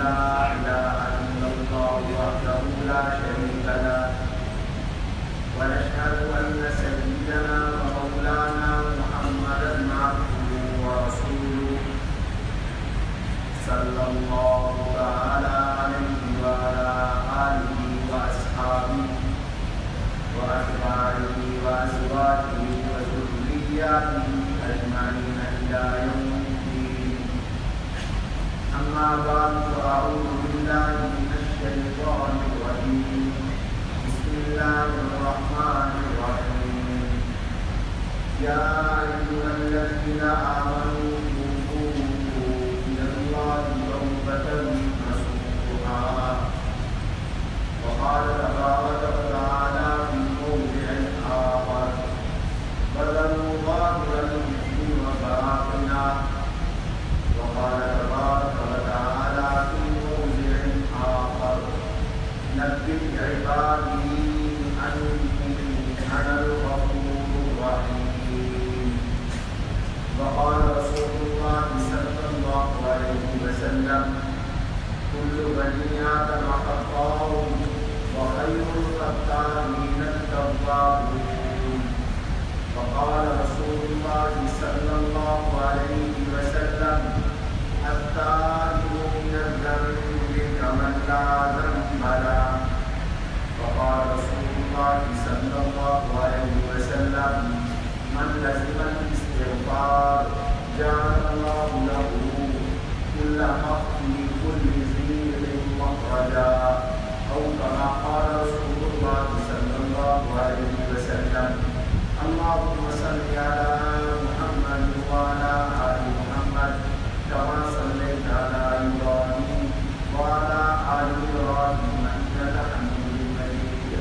لا إله إلا الله وحده لا شريك له ونشهد أن سيدنا ومولانا محمدا عبده ورسوله صلى الله تعالى عليه وعلى آله وأصحابه وأتباعه وأزواجه وذرياته أجمعين إلى يوم الدين. أما بعد فأعوذ بالله من الشيطان الرجيم. بسم الله الرحمن الرحيم. يا أيها الذين آمنوا توبوا إلى الله توبة نصوحا. وقال تبارك وتعالى في موضع آخر: بذلوا ظاهر الإثم وباطنه. وقال تبارك وتعالى في موضع آخر: نبئ عبادي أني أنا الغفور الرحيم. وقال رسول الله صلى الله عليه وسلم: كل بني آدم خطاء وخير الخطائين التوابون. وقال رسول الله صلى الله عليه وسلم: التائب من الذنب كمن لا ذنب له. وقال رسول الله صلى الله عليه وسلم: من لزم الاستغفار جعل الله له كل ضيق مخرجا، أو كما قال رسول الله صلى الله عليه وسلم. اللهم صل على محمد وعلى آل محمد كما صليت على إبراهيم وعلى آل إبراهيم إنك حميد مجيد.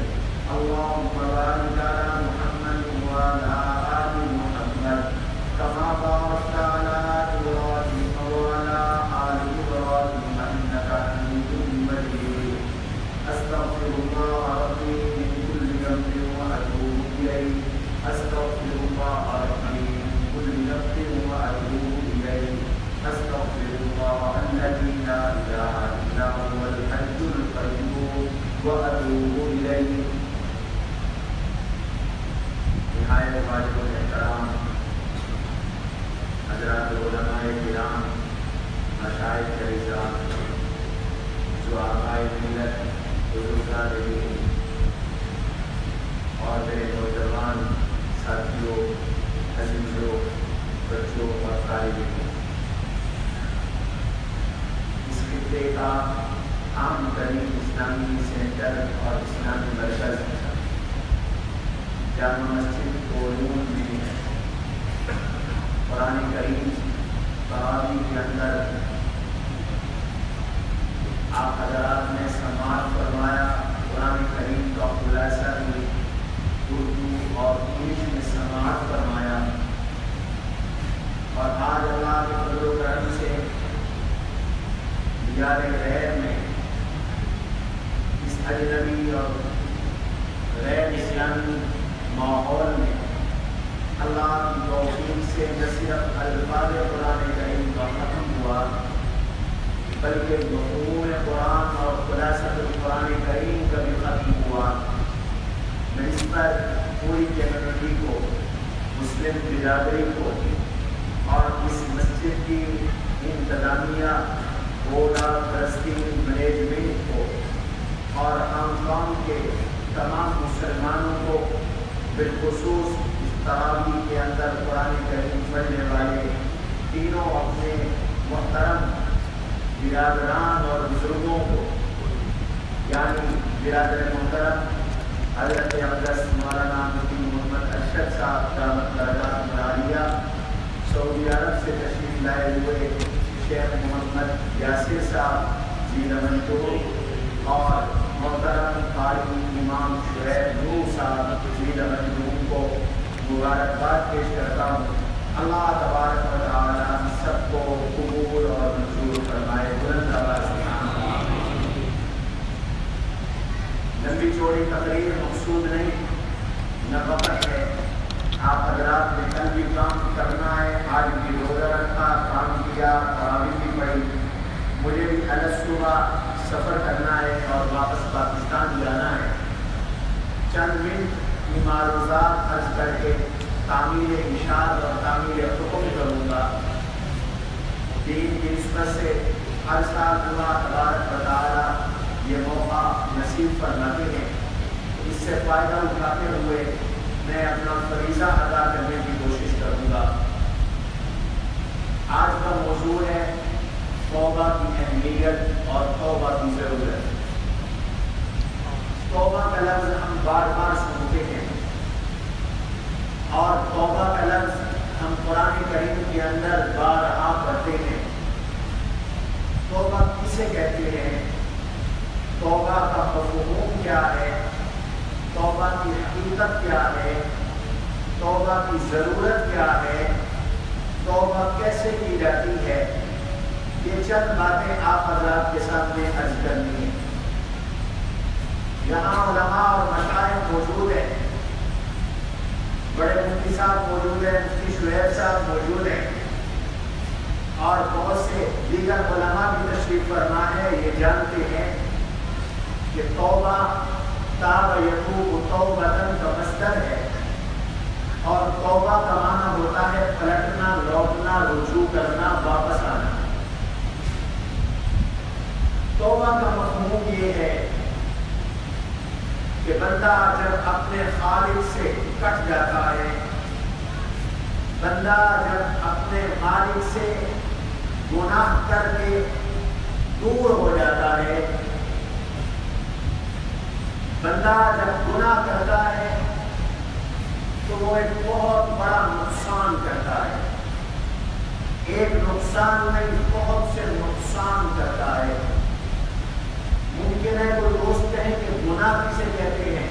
اللهم بارك على محمد وعلى آل محمد كما باركت على إبراهيم وعلى آل إبراهيم إنك حميد مجيد. أستغفر الله ربي من كل ذنب وأتوب إليه. أستغفر الله ربي من كل ذنب وأتوب إليه. أستغفر الله الذي لا إله إلا هو الحي القيوم وأتوب إليه. نہایت واجب الاحترام حضرات علماء کرام، مشائخ اعزاز، جو آبائے ملت، بزرگان دین اور میرے نوجوان ساتھیوں، عزیزوں، بچوں اور طالبین، اس خطے کا عام ترین اسلامی سینٹر اور اسلامی مرکز جامع مسجد کولون میں قرآن کریم تراویح کے اندر آپ حضرات نے سماعت فرمایا. قرآن کریم کا خلاصہ بھی اردو اور انگلش میں سماعت فرمایا. اور آج اللہ کے فضل و کرم سے دیار غیر میں اس اجنبی اور غیر اسلامی ماحول میں اللہ کی توفیق سے نہ صرف الفاظ قرآن کریم کا ختم ہوا، بلکہ مفہوم قرآن اور خلاصۃ القرآن کریم کا بھی ختم ہوا. میں اس پر پوری کمیونٹی کو، مسلم برادری کو اور اس مسجد کی انتظامیہ، بورڈ آف ٹرسٹی مینجمنٹ کو اور ہانگ کانگ کے تمام مسلمانوں کو، بالخصوص اس تراویح کے اندر قرآن کریم پڑھنے والے تینوں اپنے محترم برادران اور بزرگوں کو، یعنی برادر محترم حضرت اقدس مولانا مفتی محمد ارشد صاحب دامت برکاتہ العالیہ، سعودی عرب سے تشریف لائے ہوئے شیخ محمد یاسر صاحب زیرمنتو اور محترم قاری امام شعیب نور صاحب زیرمنتو کو مبارکباد پیش کرتا ہوں. اللہ تبارک و تعالی سب کو قبول اور منظور فرمائے. بلند آواز سے لمبی چوڑی تقریر مقصود نہیں، نہ وقت ہے. آپ حضرات نے کل بھی کام کرنا ہے، آج بھی روزہ رکھا، کام کیا، تراویح بھی پڑھی. مجھے بھی الگ صبح دین کی نسبت سے ہر سال اللہ تبارک و تعالیٰ یہ موقع نصیب فرماتے ہیں. اس سے فائدہ اٹھاتے ہوئے میں اپنا فریضہ ادا کرنے کی کوشش کروں گا. آج کا موضوع ہے توبہ کی اہمیت اور توبہ کی ضرورت. توبہ کا لفظ ہم بار بار سنتے ہیں اور توبہ کا لفظ ہم قرآن کریم کے اندر بارہا پڑھتے ہیں. توبہ کسے کہتے ہیں؟ توبہ کا مفہوم کیا ہے؟ توبہ کی حقیقت کیا ہے؟ توبہ کی ضرورت کیا ہے؟ توبہ کیسے کی جاتی ہے؟ یہ چند باتیں آپ حضرات کے سامنے عرض کرنی ہے. یہاں علماء اور مشائخ موجود ہیں. بڑے مفتی صاحب موجود ہیں, مفتی شعیب صاحب موجود ہیں اور بہت سے دیگر علماء بھی تشریف فرما ہے. یہ جانتے ہیں کہ توبہ تاب یتوب توبۃ کا مصدر ہے اور توبہ کا معنی ہوتا ہے پلٹنا, لوٹنا, رجوع کرنا, واپس آنا. توبہ کا مفہوم یہ ہے کہ بندہ جب اپنے خالق سے کٹ جاتا ہے, بندہ جب اپنے خالق سے گناہ کر کے دور ہو جاتا ہے, بندہ جب گناہ کرتا ہے تو وہ ایک بہت بڑا نقصان کرتا ہے. ایک نقصان نہیں, بہت سے نقصان کرتا ہے. ممکن ہے کوئی دوست کہیں کہ گناہ کسے کہتے ہیں,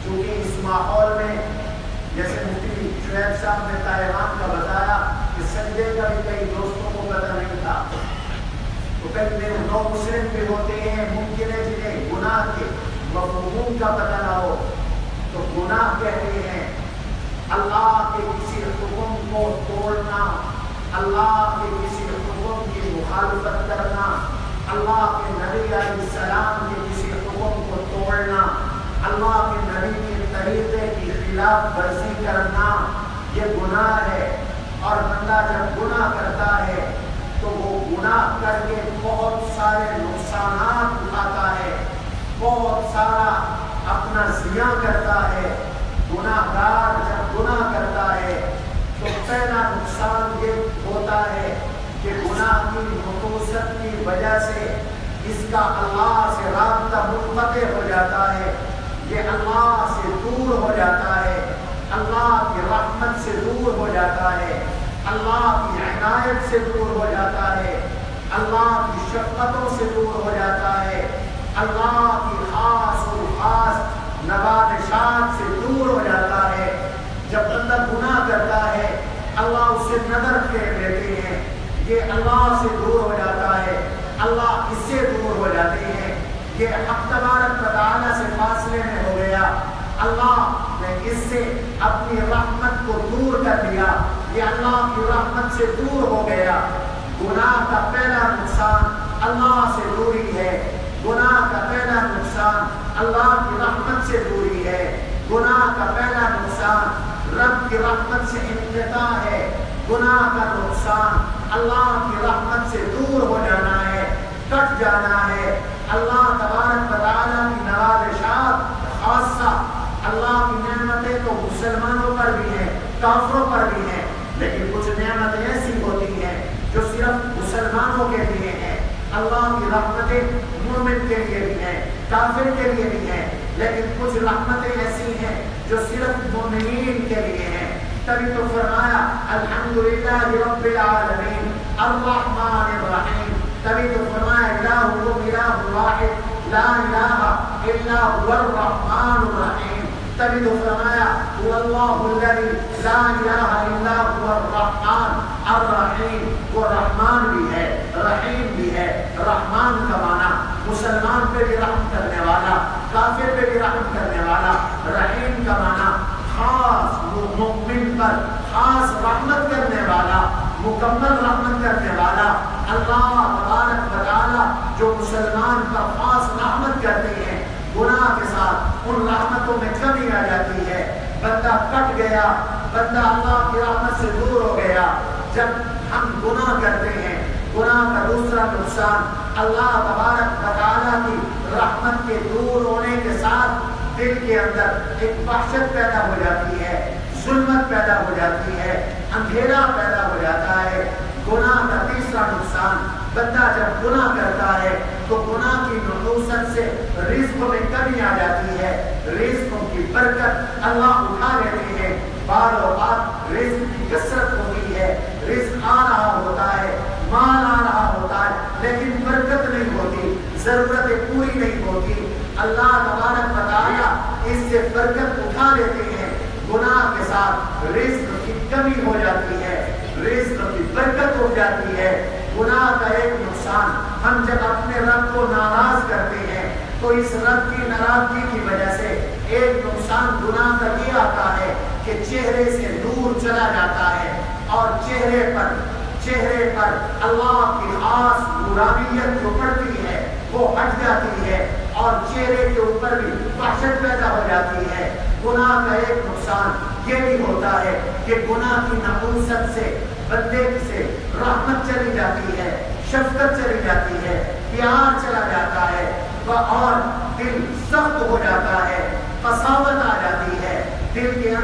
چونکہ اس ماحول میں جیسے مفتی شعیب صاحب نے تائیوان کا بتایا کہ سجدے کا بھی کئی دوستوں کو پتہ نہیں تھا, تو کئی نو مسلم بھی ہوتے ہیں ممکن ہے جنہیں گناہ کے مفہوم کا پتہ نہ ہو. تو گناہ کہتے ہیں اللہ کے کسی حکم کو توڑنا, اللہ کے کسی حکم کی مخالفت کرنا, اللہ کے نبی علیہ السلام کے کسی حکم کو توڑنا, اللہ کے نبی کے طریقے کی خلاف ورزی کرنا, یہ گناہ ہے. اور بندہ جب گناہ کرتا ہے تو وہ گناہ کر کے بہت سارے نقصانات اٹھاتا ہے, بہت سارا اپنا زیاں کرتا ہے. گناہ گار جب گناہ کرتا ہے تو پہلا نقصان یہ ہوتا ہے کہ گناہ کی نفوست کی وجہ سے اس کا اللہ سے رابطہ منقطع ہو جاتا ہے, یہ اللہ سے دور ہو جاتا ہے, اللہ کی رحمت سے دور ہو جاتا ہے, اللہ کی عنایت سے دور ہو جاتا ہے, اللہ کی شفقتوں سے دور ہو جاتا ہے, اللہ کی خاص و خاص نوازشات سے دور ہو جاتا ہے. جب بندہ گناہ کرتا ہے اللہ اس سے نظر پھیر لیتے ہیں, یہ اللہ سے دور ہو جاتا ہے, اللہ اس سے دور ہو جاتے ہیں, یہ حق تبارک و تعالیٰ سے فاصلے میں ہو گیا, اللہ نے اس سے اپنی رحمت کو دور کر دیا, یہ اللہ کی رحمت سے دور ہو گیا. گناہ کا پہلا نقصان اللہ سے دوری ہے, گناہ کا پہلا نقصان اللہ کی رحمت سے دوری ہے, گناہ کا پہلا نقصان رب کی رحمت سے انقطاع ہے, گناہ کا نقصان اللہ کی رحمت سے دور ہو جانا ہے, کٹ جانا ہے. اللہ تبارک و تعالیٰ کی نوازشات خاصہ, اللہ کی نعمتیں تو مسلمانوں پر بھی ہیں, کافروں پر بھی ہیں, لیکن کچھ نعمتیں ایسی ہوتی ہیں جو صرف مسلمانوں کے لیے ہیں. اللہ کی رحمتیں مومن کے لیے بھی ہیں, کافر کے لیے بھی ہیں, لیکن کچھ رحمتیں ایسی ہیں جو صرف مومنین کے لیے ہیں. تبھی تو فرمایا الحمدللہ رب العالمین الرحمن الرحیم. تبھی تو فرمایا الہکم الہ واحد لا الہ الا هو الرحمن الرحیم. تبھی تو فرمایا هو اللہ الذی لا الہ الا هو الرحمن الرحیم. وہ رحمان بھی ہے, رحیم بھی ہے. رحمان کا معنی مسلمان پہ بھی رحم کرنے والا, کافر پہ بھی رحم کرنے والا. رحیم کا معنی خاص مومن پر خاص رحمت کرنے والا, مکمل رحمت کرنے والا. اللہ تبارک و تعالی جو مسلمان پر خاص رحمت کرتے ہیں, گناہ کے ساتھ ان رحمتوں میں کمی آ جاتی ہے. بندہ کٹ گیا, بندہ اللہ کی رحمت سے دور ہو گیا. جب ہم گناہ کرتے ہیں، گناہ کا دوسرا نقصان اللہ تبارک و تعالیٰ کی رحمت کے دور ہونے کے ساتھ دل کے اندر ایک وحشت پیدا ہو جاتی ہے، ظلمت پیدا ہو جاتی ہے، اندھیرا پیدا ہو جاتا ہے۔ گناہ کا تیسرا نقصان، بندہ جب گناہ کرتا ہے تو گناہ کی نحوست سے رزق میں کمی آ جاتی ہے، رزق کی برکت اللہ اٹھا لیتے ہیں۔ بعض اوقات رزق کی کثرت ہوتی ہے، رزق آ رہا ہوتا ہے، مال آ رہا ہوتا ہے، لیکن برکت نہیں ہوتی، ضرورتیں پوری نہیں ہوتی۔ اللہ تبارک و تعالیٰ اس سے برکت اٹھا لیتے ہیں، گناہ کے ساتھ رزق کی کمی ہو جاتی ہے، رزق کی برکت ہو جاتی ہے۔ گناہ کا ایک نقصان، ہم جب اپنے رب کو ناراض کرتے ہیں تو اس رب کی ناراضگی کی وجہ سے ایک نقصان گناہ کا یہ آتا ہے کہ چہرے سے نور چلا جاتا ہے اور چہرے پر اللہ کی خاص نورانیت جو پڑتی ہے وہ ہٹ جاتی ہے اور چہرے کے اوپر بھی وحشت پیدا ہو جاتی ہے۔ گناہ کا ایک نقصان یہ بھی ہوتا ہے کہ گناہ کی نحوست سے بندے سے رحمت چلی جاتی ہے، شفقت چلی جاتی ہے، پیار چلا جاتا ہے اور دل سخت ہو جاتا ہے، قساوت آ جاتی ہے، دل کے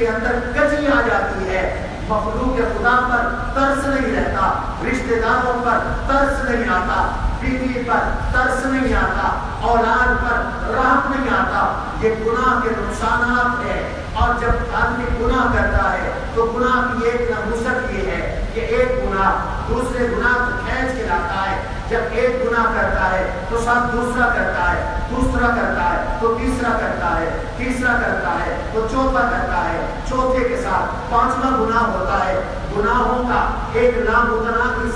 اندر کجی آ جاتی ہے، مخلوق خدا پر ترس نہیں رہتا، رشتہ داروں پر ترس نہیں آتا، بیوی پر ترس نہیں آتا، اولاد پر رحم نہیں آتا۔ یہ گناہ کے نقصانات ہیں۔ اور جب آدمی گناہ کرتا ہے تو گناہ کی ایک نحوست یہ ہے کہ ایک گناہ دوسرے گناہ کو کھینچ کے لاتا ہے۔ جب ایک گناہ کرتا ہے تو ساتھ دوسرا کرتا ہے، دوسرا کرتا ہے تو تیسرا کرتا ہے، تیسرا کرتا ہے تو چوتھا کرتا ہے، چوتھے کے ساتھ پانچواں گناہ ہوتا ہے۔ گناہوں کا ایک لامتناہی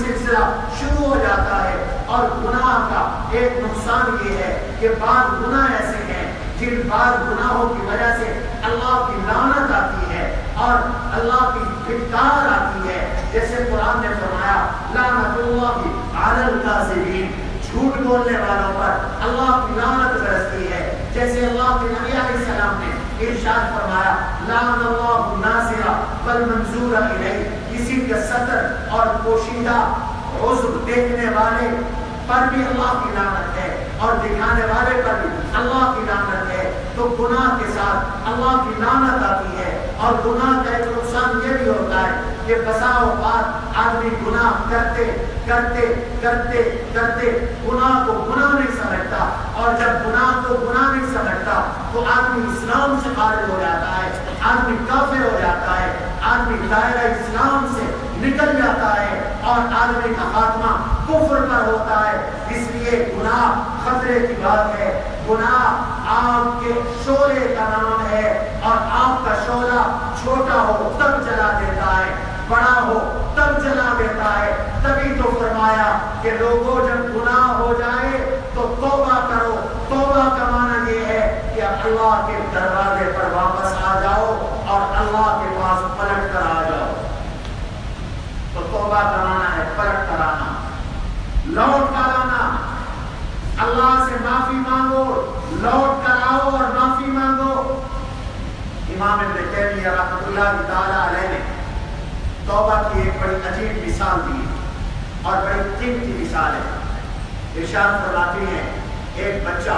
سلسلہ شروع ہو جاتا ہے۔ اور گناہ کا ایک نقصان یہ ہے کہ بعض گناہ ایسے ہیں جن بعض گناہوں کی وجہ سے اللہ کی لعنت آتی ہے اور اللہ کی پھٹکار آتی ہے۔ جیسے قرآن نے فرمایا لعنت اللہ علی الکاذبین، جھوٹ بولنے والوں پر اللہ کی لعنت برستی ہے۔ جیسے اللہ کے نبی علیہ السلام نے ارشاد فرمایا لعن اللہ الناظر والمنظور الیہ، کسی کا ستر اور پوشیدہ عذر دیکھنے والے پر بھی اللہ کی لعنت ہے اور دکھانے والے پر بھی اللہ کی لعنت ہے۔ تو گناہ کے ساتھ اللہ کی لعنت آتی ہے۔ اور گناہ کا ایک نقصان یہ بھی ہوتا ہے کہ بسا اوقات آدمی گناہ کرتے گناہ کو گناہ نہیں سمجھتا، اور جب گناہ کو گناہ نہیں سمجھتا تو آدمی اسلام سے خارج ہو جاتا ہے، آدمی کافر ہو جاتا ہے، آدمی دائرہ اسلام سے نکل جاتا ہے اور آدمی کا خاتمہ کفر پر ہوتا ہے۔ اس لیے گناہ خطرے کی بات ہے۔ گناہ آگ کے شعلے کا نام ہے، اور آگ کا شعلہ چھوٹا ہو تب جلا دیتا ہے، بڑا ہو تب جلا دیتا ہے۔ تبھی تو فرمایا کہ لوگوں جب گناہ ہو جائے تو توبہ کرو۔ توبہ کا معنی یہ ہے کہ اللہ کے دروازے پر واپس آ جاؤ اور اللہ کے پاس پلٹ کر آ جاؤ۔ تو توبہ کا معنی ہے پلٹ کر آنا، لوٹ کر آنا، اللہ سے معافی مانگو، لوٹ کر آؤ اور معافی مانگو۔ امام ابن تیمیہ رحمۃ اللہ تعالی علیہ نے توبہ کی ایک بڑی عجیب مثال دی اور بڑی قیمتی مثال ہے۔ ارشاد فرماتے ہیں ایک بچہ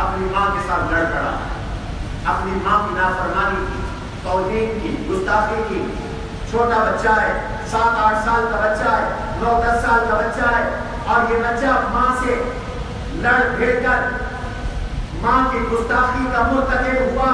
اپنی ماں کے ساتھ لڑ پڑا، اپنی ماں کی نافرمانی کی، توہین کی، گستاخی کی۔ چھوٹا بچہ ہے، 7-8 سال کا بچہ ہے، 9-10 سال کا بچہ ہے، اور یہ بچہ ماں سے لڑ بھیڑ کر ماں کی گستاخی کا مرتکب ہوا۔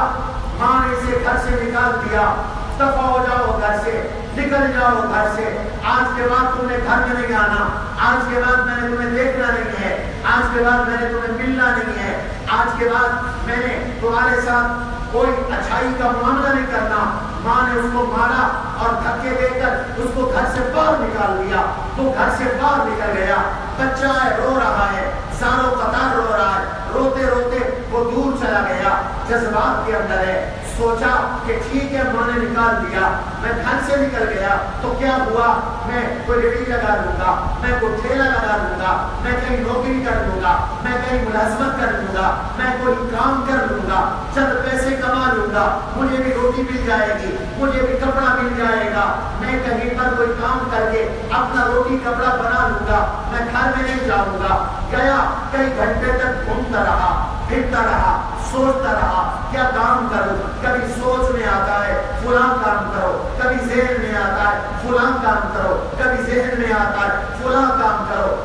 ماں نے اسے گھر سے نکال دیا، دفع ہو جاؤ گھر سے، نکل جاؤ گھر سے، آج کے بعد تم نے گھر میں نہیں آنا، آج کے بعد میں نے تمہیں دیکھنا نہیں ہے، آج کے بعد میں نے تمہیں ملنا نہیں ہے، آج کے بعد میں نے تمہارے ساتھ کوئی اچھائی کا معاملہ نہیں کرنا۔ ماں نے اس کو مارا اور دھکے دے کر اس کو گھر سے باہر نکال دیا۔ تو گھر سے باہر نکل گیا، بچہ ہے، رو رہا ہے، زاروں قطار رو رہا ہے، روتے روتے وہ دور چلا گیا، جذبات کے اندر ہے۔ سوچا کہ ٹھیک ہے ماں نے نکال دیا، میں گھر سے نکل گیا تو کیا ہوا، میں کوئی ریڑھی لگا لوں گا، میں کوئی ٹھیلا لگا لوں گا، میں کہیں نوکری کر لوں گا، میں کہیں ملازمت کر لوں گا، میں کوئی کام کر لوں گا، چند پیسے کما لوں گا، مجھے بھی روٹی مل جائے گی۔ مجھے بھی کپڑا مل جائے گا، میں کہیں پر کوئی کام کر کے اپنا روٹی کپڑا بنا لوں گا، میں گھر میں نہیں جاؤں گا۔ گیا کئی گھنٹے تک گھومتا رہا، پھرتا رہا، سوچتا رہا کیا کام کروں۔ کبھی سوچ میں آتا ہے فلاں کام کرو، کبھی ذہن میں آتا ہے فلاں کام کرو، کبھی ذہن میں آتا ہے فلاں کام کرو۔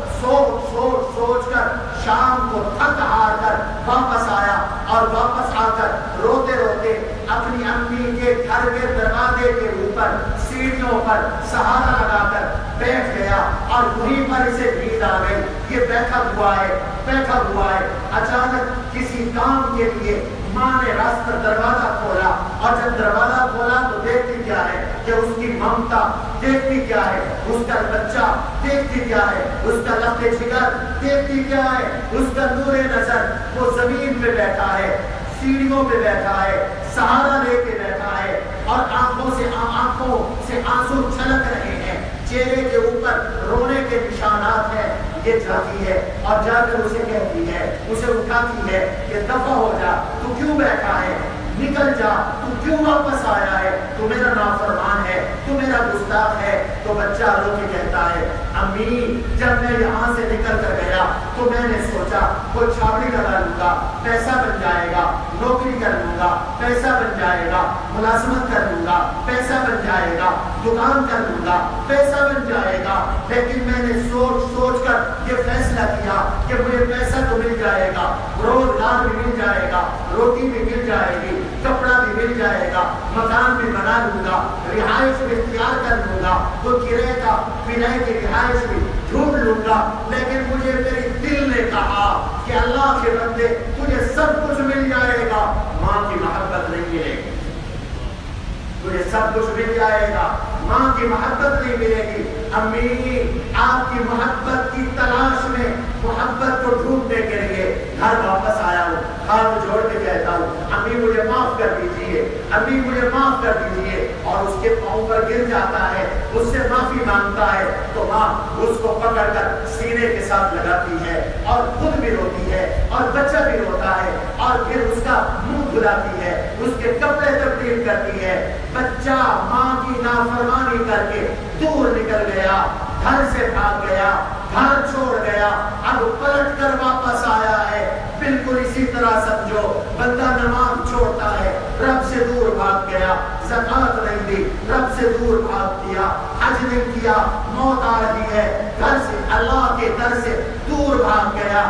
سوچ کر شام کو تھک ہار کر واپس آیا، اور واپس آ کر روتے روتے اپنی امی کے گھر کے دروازے کے اوپر سیڑھیوں پر سہارا لگا کر بیٹھ گیا، اور وہیں پر اسے نیند آ گئی۔ یہ بیٹھا ہوا ہے۔ اچانک کسی کام کے لیے ماں نے راستہ دروازہ کھولا، اور جب دروازہ کھولا تو دیکھتی کیا ہے کہ اس کی ممتا، دیکھتی کیا ہے اس کا بچہ، دیکھتی کیا ہے اس کا لفظ جگر، دیکھتی کیا ہے اس کا نور نظر۔ وہ زمین پہ بیٹھا ہے، سیڑھیوں پہ بیٹھا ہے، سہارا لے کے بیٹھا ہے، اور آنکھوں سے آنسو چھلک رہے ہیں، چہرے کے اوپر رونے کے نشانات ہیں۔ یہ جاتی ہے اور جا کر اسے کہتی ہے، اسے اٹھاتی ہے کہ دفع ہو جا، تو کیوں بیٹھا ہے، نکل جا، تو کیوں واپس آیا ہے، تو میرا نافرمان ہے، تو میرا گستاخ ہے۔ تو بچہ رو کے کہتا ہے، امی جب میں یہاں سے نکل کر گیا تو میں نے سوچا کوئی چھاوڑی لگا لوں گا، پیسہ بن جائے گا، نوکری کر لوں گا، پیسہ بن جائے گا، ملازمت کر لوں گا، پیسہ بن جائے گا، دکان کر لوں گا، پیسہ بن جائے گا۔ لیکن میں نے سوچ کر یہ فیصلہ کیا کہ مجھے پیسہ تو مل جائے گا، روزگار بھی مل جائے گا، روٹی بھی مل جائے گی، کپڑا بھی مل جائے گا، مکان بھی بنا لوں گا، رہائش بھی اختیار کر لوں گا، تو کرے کا پینے کی رہائش بھی ڈھونڈ لوں گا۔ لیکن مجھے میری دل نے کہا کہ اللہ کے بندے تجھے سب کچھ مل جائے گا، ماں کی محبت نہیں ملے گی، تجھے سب کچھ مل جائے گا، ماں کی محبت نہیں ملے گی۔ امی آپ کی محبت کی تلاش میں، محبت کو ڈھونڈنے کے لیے گھر واپس آیا ہوں، ہاتھ جوڑ کے کہتا ہوں، امی مجھے معاف کر دیجیے، امی مجھے معاف کر دیجیے۔ اور اس کے پاؤں پر گر جاتا ہے، اس سے معافی مانگتا ہے، تو ماں اس کو پکڑ کر سینے کے ساتھ لگاتی ہے، اور خود بھی روتی ہے، اور بچہ بھی روتا ہے، اور پھر اس کا منہ دھلاتی ہے، اس کے کپڑے تبدیل کرتی ہے۔ بچہ ماں کی نافرمانی کر کے دور نکل گیا، گھر سے بھاگ گیا، گھر چھوڑ گیا، اب پلٹ کر واپس آیا ہے۔ بالکل اسی طرح سمجھو بندہ نماز چھوڑتا ہے، رب سے دور بھاگ گیا، زکات نہیں دی، رب سے دور بھاگ دیا، حج نہیں کیا، موت آ رہی ہے، گھر سے اللہ کے در سے دور بھاگ گیا،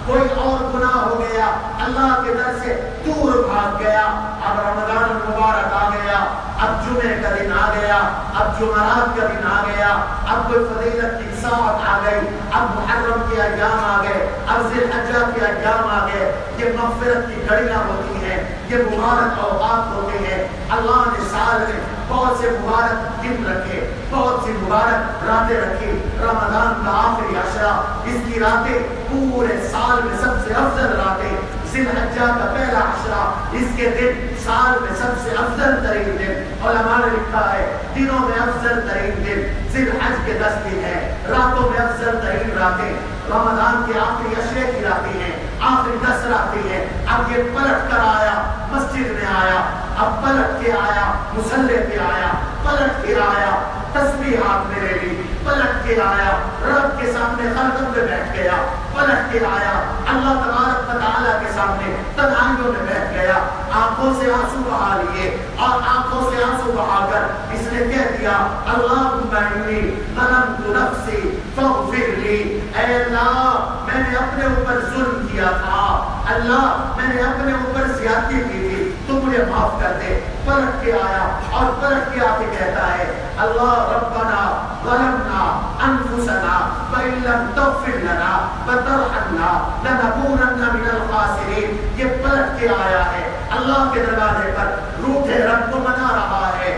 کوئی اور گناہ ہو گیا، اللہ کے در سے دور بھاگ گیا۔ اب رمضان المبارک آ گیا، اب جمعے کا دن آ گیا، اب جمعرات کا دن آ گیا، اب کوئی فضیلت کی ساعت آ گئی، اب محرم کے ایام آ گئے، اب ذی الحجہ کے ایام آ گئے۔ یہ مغفرت کی گھڑیاں ہوتی ہیں، یہ مبارک اوقات ہوتے ہیں۔ اللہ نے سال میں بہت سے مبارک دن رکھے، بہت سی مبارک راتیں رکھی۔ رمضان کا آخری عشرہ، اس کی راتیں پورے سال میں سب سے افضل راتیں۔ ذی الحجہ کا پہلا عشرہ، اس کے دن سال میں سب سے افضل ترین دن۔ علماء نے لکھا ہے دنوں میں افضل ترین دن ذی الحج کے 10 دن ہے، راتوں میں افضل ترین راتیں رمضان کے آخری عشرے کی راتیں ہیں، آخری 10 راتیں ہیں۔ اب یہ پلٹ کر آیا، مسجد میں آیا، اب پلٹ کے آیا، مصلی پہ آیا، پلٹ کے آیا، تسبیح ہاتھ میں لے لی، پلٹ کے آیا، رب کے سامنے خلوت میں بیٹھ گیا، پلٹ کے آیا، اللہ تبارک و تعالیٰ کے سامنے تنہائیوں میں بیٹھ گیا، آنکھوں سے آنسو بہا لیے، اور آنکھوں سے آنسو بہا کر اس نے کہہ دیا، اللہم انی ظلمت نفسی فاغفر لی۔ اے اللہ میں نے اپنے اوپر ظلم کیا تھا، اللہ میں نے اپنے اوپر زیادتی کی تھی، تو مجھے معاف کر دے۔ پلٹ کے آیا، اور پلٹ کے آ کے کہتا ہے، اللہ ربنا ظلمنا انفسنا وان لم تغفر لنا وترحمنا لنکونن من الخاسرین۔ یہ پلٹ کے آیا ہے، اللہ کے دروازے پر روٹھے رب کو منا رہا ہے،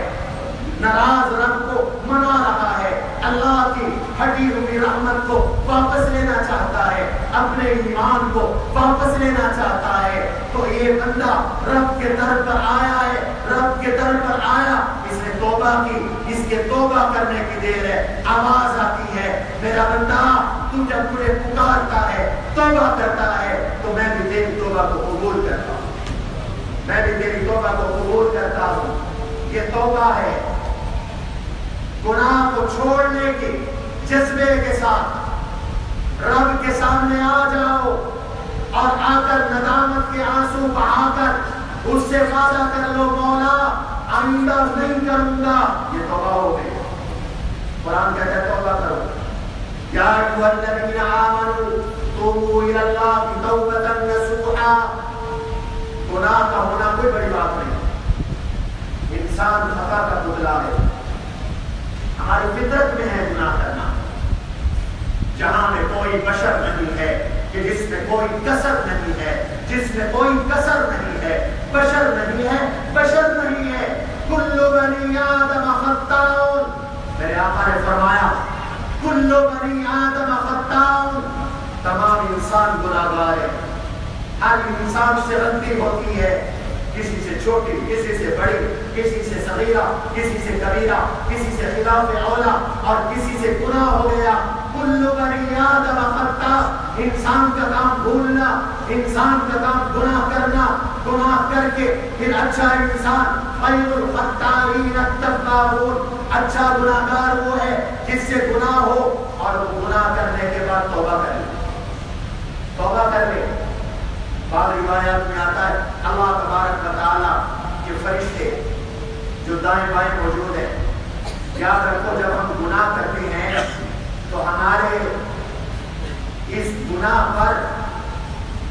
ناراض رب کو منا رہا ہے، اللہ کی ہٹی ہوئی رحمت کو واپس لینا چاہتا ہے، اپنے ایمان کو واپس لینا چاہتا ہے۔ تو یہ بندہ رب کے در پر آیا ہے، رب کے در پر آیا، اس نے توبہ کی، اس کے توبہ کرنے کی دیر ہے۔ آواز آتی ہے، میرا بندہ تو جب مجھے پکارتا ہے، توبہ کرتا ہے، تو میں بھی تیری توبہ کو قبول کرتا ہوں، میں بھی تیری توبہ کو قبول کرتا ہوں۔ یہ توبہ ہے. گناہ کو چھوڑنے کے جذبے کے ساتھ رب کے سامنے آ جاؤ اور آ کر ندامت کے آنسو بہا کر اس سے وعدہ کر لو مولا آئندہ نہیں کروں گا. یہ توبہ ہو گئی. قرآن کہتا ہے توبہ کرو. یا ایھا الذین آمنوا توبوا الی اللہ توبۃ نصوحا. گناہ کا ہونا کوئی بڑی بات نہیں. انسان خطا کا پتلا ہے. ہماری فطرت میں ہے گناہ کرنا. جہاں میں کوئی بشر نہیں ہے کہ جس میں کوئی کسر نہیں ہے, جس میں کوئی کسر نہیں ہے. بشر نہیں ہے, بشر نہیں ہے. کل بنی آدم خطاؤ. میرے آقا نے فرمایا کل بنی آدم خطاؤ. تمام انسان گناہگار ہے. ہر انسان سے غلطی ہوتی ہے, کسی سے چھوٹی, کسی سے بڑی, کسی سے صغیرہ, کسی سے کبیرہ, کسی سے خلاف اولا اور کسی سے گناہ ہو گیا. کل بنی آدم خطاء. انسان کا کام بھولنا, انسان کا کام گناہ کرنا, گناہ کر کے پھر اچھا انسان. خیر الخطائین التوابون. اچھا گناہگار وہ ہے جس سے گناہ ہو اور وہ گناہ کرنے کے بعد توبہ کر لے. توبہ کر لے. بعض روایات میں آتا ہے اللہ تبارک و تعالیٰ کے فرشتے جو دائیں بائیں موجود ہیں. یاد رکھو جب ہم گناہ کرتے ہیں تو ہمارے اس گناہ پر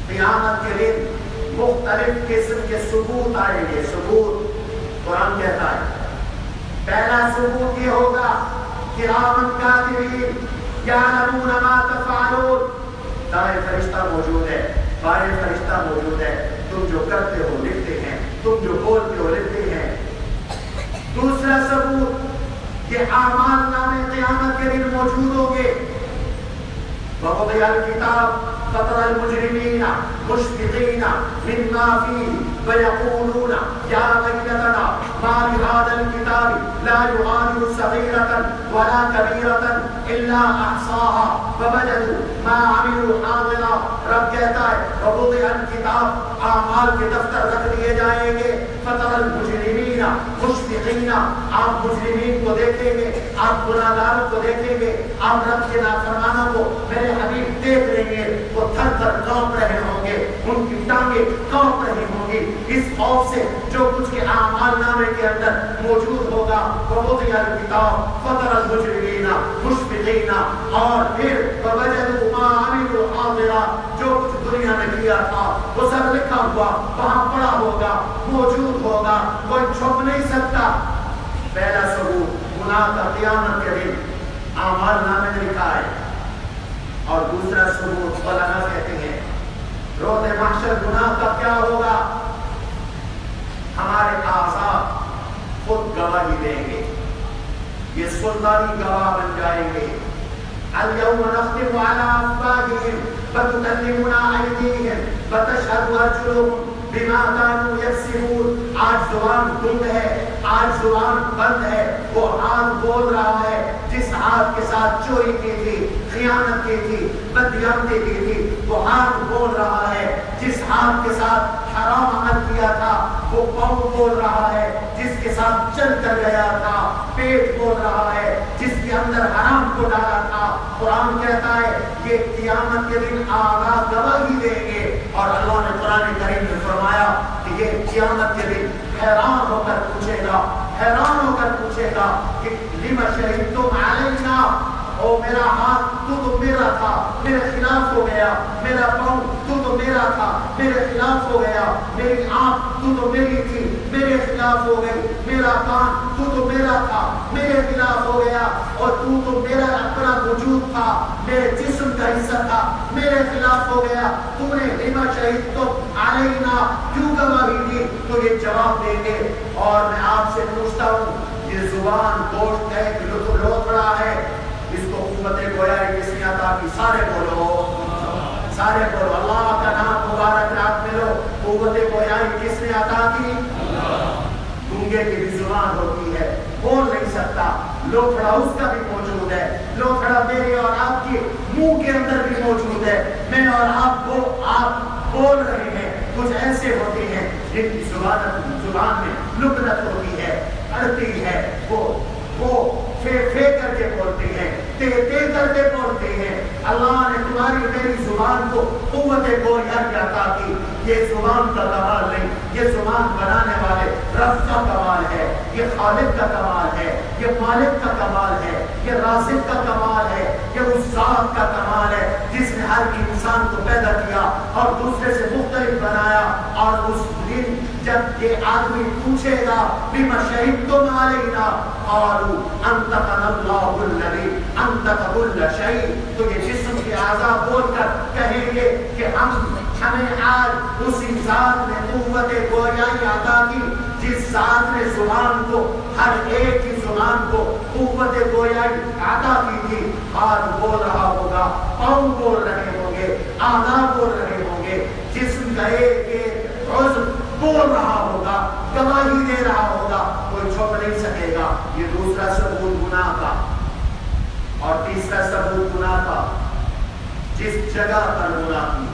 قیامت کے دن مختلف قسم کے ثبوت آئیں گے. ثبوت قرآن کہتا ہے پہلا ثبوت یہ ہوگا کرامن کاتبین یعلمون ما تفعلون. دائیں فرشتہ موجود ہے, بائیں فرشتہ موجود ہے. تم جو کرتے ہو لکھتے ہیں, تم جو بولتے ہو لکھتے ہیں. دوسرا ثبوت یہ اعمال نامے قیامت کے دن موجود ہوں گے. وَوُضِعَ الْكِتَابُ فَتَرَى الْمُجْرِمِينَ مُشْفِقِينَ مِمَّا فِيهِ وَيَقُولُونَ يَا وَيْلَتَنَا مَا لِهَٰذَا الْكِتَابِ لَا يُغَادِرُ صَغِيرَةً وَلَا كَبِيرَةً إِلَّا أَحْصَاهَا وَوَجَدُوا مَا عَمِلُوا حَاضِرًا. رب کہتا ہے وَوُضِعَ الْكِتَابُ. اعمال کے دفتر رکھ دیے جائیں گے. فَتَرَى الْمُجْرِمِينَ مُشْفِقِينَ. آپ مجرمین کو دیکھیں گے, آپ گناہگاروں کو دیکھیں گے, آپ رب کے نافرمانوں کو میرے حبیب دیکھ لیں گے. وہ تھر تھر کانپ رہے ہوں گے, ان کی ٹانگیں کانپ رہی ہوں گی اس خوف سے جو کچھ کے اعمال نامے کے اندر موجود ہوگا. وَوُضِعَ الْكِتَابُ فَتَرَى الْمُجْرِمِينَ مُشْفِقِينَ. اور پھر وَوَجَدُوا مَا عَمِلُوا حَاضِرًا. جو کچھ دنیا میں کیا تھا وہ سب لکھا ہوا وہاں پڑا ہوگا, موجود ہوگا, کوئی چھپ نہیں سکتا. پہلا ثبوت گناہ کا قیامت کے دن اعمال نامے میں لکھا ہے. اور دوسرا ثبوت علماء کہتے ہیں روز محشر گناہ کا کیا ہوگا. ہمارے اعضاء خود گواہی دیں گے, یہ سلطانی گواہ بن جائیں گے. اليوم نختم على افواههم وتكلمنا ايديهم وتشهد ارجلهم بما كانوا يكسبون. آج زبان گنگ ہے, آج زبان بند ہے. وہ ہاتھ بول رہا ہے جس ہاتھ کے ساتھ چوری کی تھی, خیانت کی تھی, بدیانتی کی تھی. وہ ہاتھ بول رہا ہے جس ہاتھ کے ساتھ حرام عمل کیا تھا. وہ پاؤں بول رہا ہے جس کے ساتھ چل کر گیا تھا. پیٹ بول رہا ہے جس کے اندر حرام کو ڈالا تھا. قرآن کہتا ہے یہ قیامت کے دن آگاہ گواہی دیں گے. اور اللہ نے قرآن کریم میں فرمایا کہ یہ قیامت کے دن حیران ہو کر پوچھے گا, حیران ہو کر پوچھے گا کہ لم شہدتم علینا. او میرا ہاتھ تو میرا تھا, میرے خلاف ہو گیا. میرا پاؤں تو میرا تھا, میرے خلاف ہو گیا. میری آنکھ تو میری تھی, میرے خلاف ہو گئی. میرا کان تو میرا تھا, میرے خلاف ہو گیا. اور تو میرا اپنا وجود تھا, میرے جسم کا حصہ تھا, میرے خلاف ہو گیا. تو نے لما شہدتم علینا کیوں گواہی دی؟ تو یہ جواب دیں گے. اور میں آپ سے پوچھتا ہوں یہ زبان گوشت ہے کہ لوتھڑا ہے, اس کو قوت گویائی کس نے عطا کی؟ سارے بولو, سارے بولو. اللہ کا نام مبارک رات میں لو. قوت گویائی کس نے عطا کی؟ گونگے کی بھی زبان ہوتی ہے, بول نہیں سکتا. لوتھڑا اس کا بھی موجود ہے. لوتھڑا میرے اور آپ کے منہ کے اندر بھی موجود ہے. میں اور آپ بول رہے ہیں. کچھ ایسے ہوتے ہیں جن کی زبان میں لکنت ہوتی ہے. کرتی ہے وہ فے کر کے بولتی ہے، تے کر کے بولتی ہے۔ اللہ نے تمہاری میری زبان کو قوت گویائی عطا کی۔ یہ زبان کا کمال نہیں، یہ زبان بنانے والے رب کا کمال ہے، یہ خالق کا کمال ہے، یہ مالک کا کمال ہے، یہ رازق کا کمال ہے، یہ اس ذات کا کمال ہے جس نے ہر انسان کو پیدا کیا اور دوسرے سے مختلف بنایا۔ اور اس دن جب یہ آدمی پوچھے گا بما شہدتم علینا قالوا انطقنا اللہ الذی انطق کل شیء، تو یہ جسم کے اعضاء بول کر کہیں گے کہ ہمیں آج اسی ذات نے قوت گویائی عطا کی جس ذات نے زبان کو، ہر ایک کی زبان کو قوت گویائی عطا کی تھی۔ ہاتھ بول رہا ہوگا، پاؤں بول رہے ہوں گے، اعضاء بول رہے ہوں گے، جسم کا ایک ایک عضو بول رہا ہوگا، گواہی دے رہا ہوگا، کوئی چھپ نہیں سکے گا۔ یہ دوسرا ثبوت گناہ کا۔ اور تیسرا ثبوت گناہ کا، جس جگہ پر گناہ کی،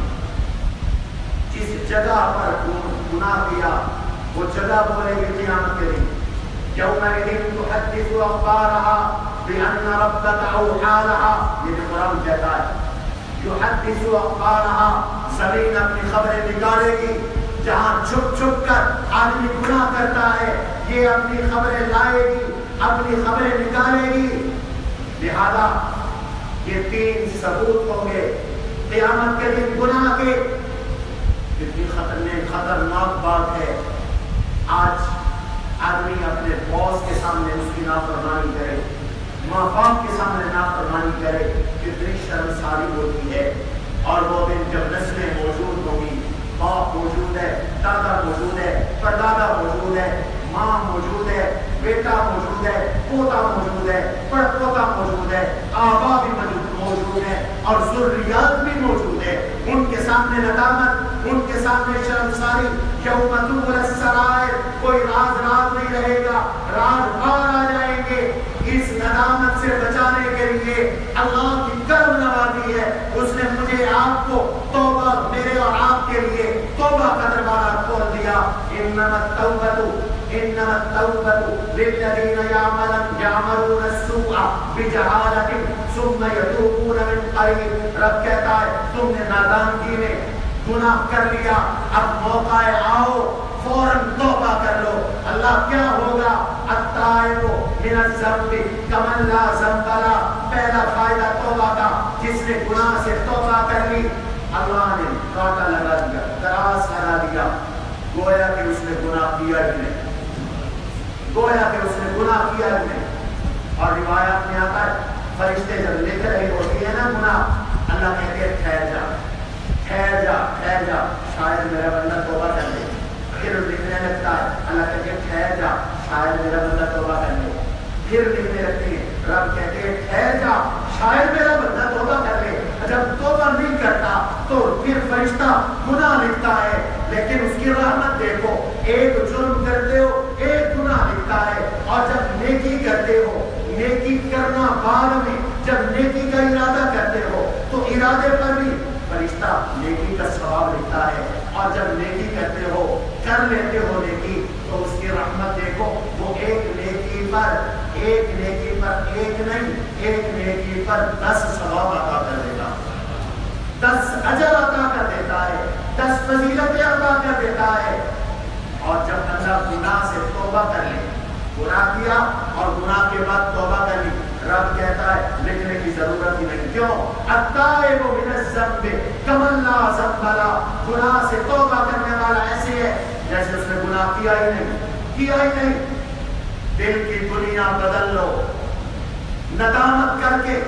جس جگہ پر گناہ کیا وہ جگہ بولے گی قیامت کے دن، یومئذ تحدث اخبارها بان ربك اوحى لها، یہ قرآن کہتا ہے یحدث اخبارها، زمین اپنی خبریں نکالے گی۔ جہاں چھپ چھپ کر آدمی گناہ کرتا ہے یہ اپنی خبریں لائے گی، اپنی خبریں نکالے گی۔ لہذا یہ تین ثبوت ہوں گے قیامت کے دن گناہ کے۔ کتنی خطرناک بات ہے، آج آدمی اپنے باس کے سامنے اس کی نافرمانی کرے، ماں باپ کے سامنے نافرمانی کرے، کتنی شرمساری ہوتی ہے۔ اور وہ دن جب نسلیں موجود ہوں گی، باپ موجود ہے، دادا موجود ہے، پردادا موجود ہے، ماں موجود ہے، بیٹا موجود ہے، پوتا موجود ہے، پڑپوتا موجود ہے، آبا بھی موجود ہے اور ذریات بھی موجود ہے، ان کے سامنے ندامت، ان کے سامنے شرمساری۔ یوم تبلی السرائر، کوئی راز نہیں رہے گا، راز باہر آ جائیں گے۔ اس ندامت سے بچانے کے لیے اللہ کی کرم نوازی ہے، اس نے مجھے آپ کو توبہ، میرے اور آپ کے لیے توبہ کا دروازہ کھول دیا۔ انما التوبة للذين يعملون السوء بجہالة ثم يتوبون من قریب۔ رب کہتا ہے تم نے نادانگی میں گناہ کر لیا، اب موقع آؤ فوراً توبہ کر لو۔ اللہ کیا ہوگا؟ التائب من الذنب کمن لا ذنب له، پہلا فائدہ توبہ کا، جس نے گناہ سے توبہ کر لی اللہ نے کانٹا لگا دیا، دراز لگا دیا، گویا کہ اس نے گناہ کیا ہی نہیں، گویا کہ اس نے گناہ کیا ہی نہیں۔ اور روایات میں آتا ہے فرشتے جب لکھ رہے ہوتی ہے نا گناہ، اللہ کہتے ہیں ٹھہر جا ٹھہر جا ٹھہر جا، شاید میرا بندہ توبہ کر لے۔ پھر لکھنے لگتا ہے، اللہ کہتے ہیں ٹھہر جا، شاید میرا بندہ توبہ کر لے۔ پھر لکھنے لگتے ہیں، رب کہتے ہیں ٹھہر جا، شاید میرا بندہ توبہ کر لے۔ جب توبہ نہیں کرتا تو پھر فرشتہ گناہ لکھتا ہے، لیکن اس کی رحمت دیکھو، ایک جرم کرتے ہو ایک گناہ لکھتا ہے، اور جب نیکی کرتے ہو، نیکی کرنا بعد میں جب نیکی کا ارادہ کرتے ہو تو ارادے پر بھی فرشتہ نیکی کا ثواب لکھتا ہے، اور جب نیکی کرتے ہو، کر لیتے ہو نیکی، تو اس کی رحمت دیکھو، وہ ایک نیکی پر ایک نہیں، ایک نیکی پر 10 ثواب عطا کر دیتا، 10 اجر عطا کر دیتا ہے، 10 فضیلتیں عطا کر دیتا ہے۔ اور جب بندہ گناہ سے توبہ کر لے، گناہ کیا اور گناہ کے بعد توبہ کر لی، رب کہتا ہے لکھنے کی ضرورت ہی نہیں۔ کیوں؟ التائب من الذنب کمن لا ذنب له، گناہ سے توبہ کرنے والا ایسے ہے جیسے اس نے گناہ کیا ہی نہیں۔ دل کی دنیا بدل لو، ندامت کر کے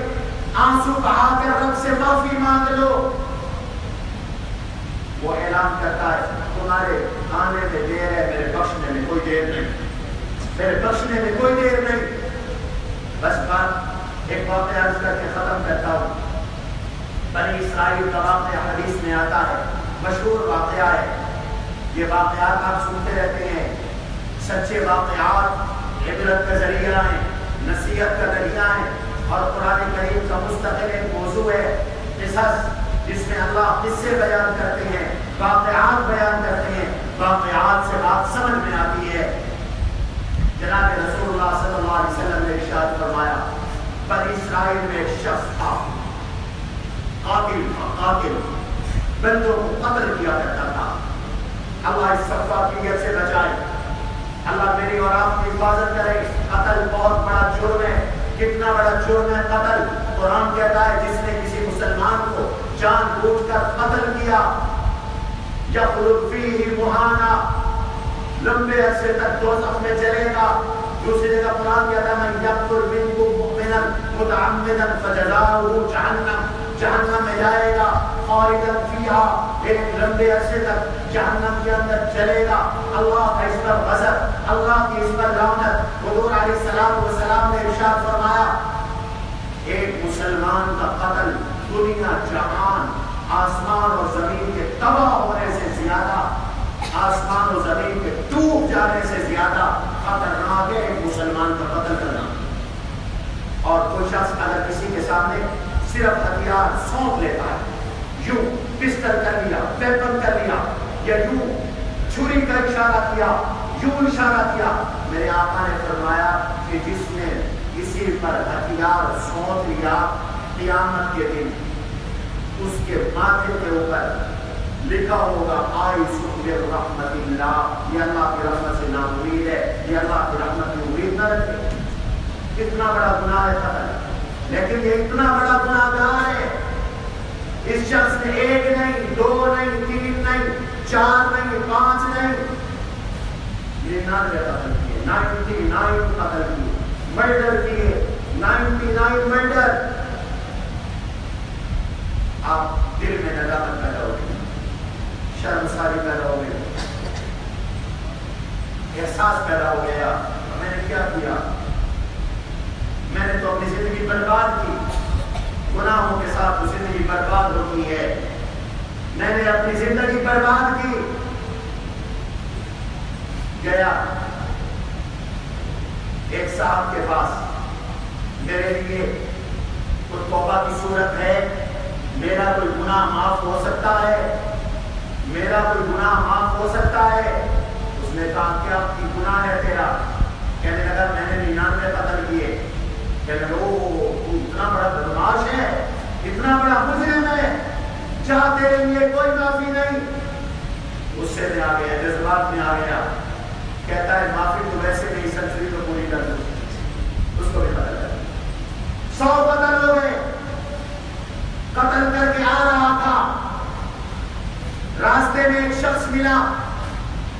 آنسو بہا کر رب سے معافی مانگ لو۔ وہ اعلان کرتا ہے تمہارے آنے میں دیر ہے، میرے بخشنے میں کوئی دیر نہیں، میرے بخشنے میں کوئی دیر نہیں۔ بس بات ایک واقعہ عرض کر کے ختم کرتا ہوں۔ بنی اسرائیل کا واقعہ حدیث میں آتا ہے، مشہور واقعہ ہے، یہ واقعات آپ سنتے رہتے ہیں، سچے واقعات عبرت کا ذریعہ ہیں، نصیحت کا ذریعہ ہیں، اور قرآن کریم کا مستقل ایک موضوع ہے قصص، جس میں اللہ قصے بیان کرتے ہیں، واقعات بیان کرتے ہیں، واقعات سے بات سمجھ میں آتی ہے۔ جناب رسول اللہ صلی اللہ علیہ وسلم نے ارشاد فرمایا بنی اسرائیل میں ایک شخص تھا، قاتل بندوں کو قتل کیا کرتا تھا۔ اللہ اس سفاکیت سے بچائے، اللہ میری اور آپ کی حفاظت کرے۔ قتل بہت بڑا جرم ہے۔ کتنا بڑا جرم ہے قتل؟ قرآن کہتا ہے جس نے کسی مسلمان کو جان بوجھ کر قتل کیا یخلد فیہ مہانا، لمبے عرصے تک دوزخ میں جلے گا۔ دوسری جگہ قرآن کہتا ہے من یقتل منکم مؤمنا متعمدا فجزاؤہ جہنم، جہنم میں جائے گا خالدا فیہا، ایک لمبے عرصے تک جہنم کے اندر جلے گا۔ اللہ کا اس پر غضب، اللہ کی اس پر لعنت۔ حضور علیہ السلام نے ارشاد فرمایا ایک مسلمان کا قتل دنیا جہان آسمان اور زمین کے تباہ ہونے سے زیادہ، آسمان و زمین کے ڈوب جانے سے زیادہ خطرناک ہے ایک مسلمان کا قتل کرنا۔ اور کوئی شخص اگر کسی کے سامنے صرف ہتھیار سونپ لیتا ہے، یوں پسٹل کر لیا، ویپن کر لیا، یا یوں چھری کا اشارہ کیا، یوں اشارہ کیا، میرے آقا نے فرمایا کہ جس نے کسی پر ہتھیار سونپ لیا قیامت کے دن اس کے ماتھے کے اوپر لکھا ہوگا آئیس برحمت اللہ، یہ اللہ کی رحمت سے نا امید ہے، یہ اللہ کی رحمت کی امید نہ رکھے۔ کتنا بڑا گناہ ہے قتل، لیکن یہ اتنا بڑا گناہ گار ہے۔ اس شخص نے ایک نہیں، دو نہیں، تین نہیں، چار نہیں، پانچ نہیں، یہ 99 قتل کیے، 99 قتل کیے، مرڈر کیے، 99 مرڈر۔ آپ دل میں ندامت پیدا ہوگی، شرمساری پیدا ہو گئی، احساس پیدا ہو گیا میں نے کیا کیا، میں نے تو اپنی زندگی برباد کی۔ گناہوں کے ساتھ تو زندگی برباد ہوتی ہے، میں نے اپنی زندگی برباد کی۔ گیا ایک صاحب کے پاس، میرے لیے کوئی توبہ کی صورت ہے، میرا کوئی گناہ معاف ہو سکتا ہے، میرا کوئی گناہ معاف ہو سکتا ہے؟ اس نے کہا کیا گناہ ہے تیرا؟ کہنے لگا میں نے 99 قتل کیے۔ کہنے لگا او تو اتنا بڑا بدماش ہے، اتنا بڑا مجرم ہے، جہاں تیرے لیے کوئی معافی نہیں۔ غصے میں آ گیا، جذبات میں آ گیا، کہتا ہے معافی تو ویسے نہیں، سنچری تو پوری کر دو۔ اس کو بھی پتہ لگا 100 قتل ہو گئے، قتل کر کے آ رہا تھا، راستے میں ایک شخص ملا،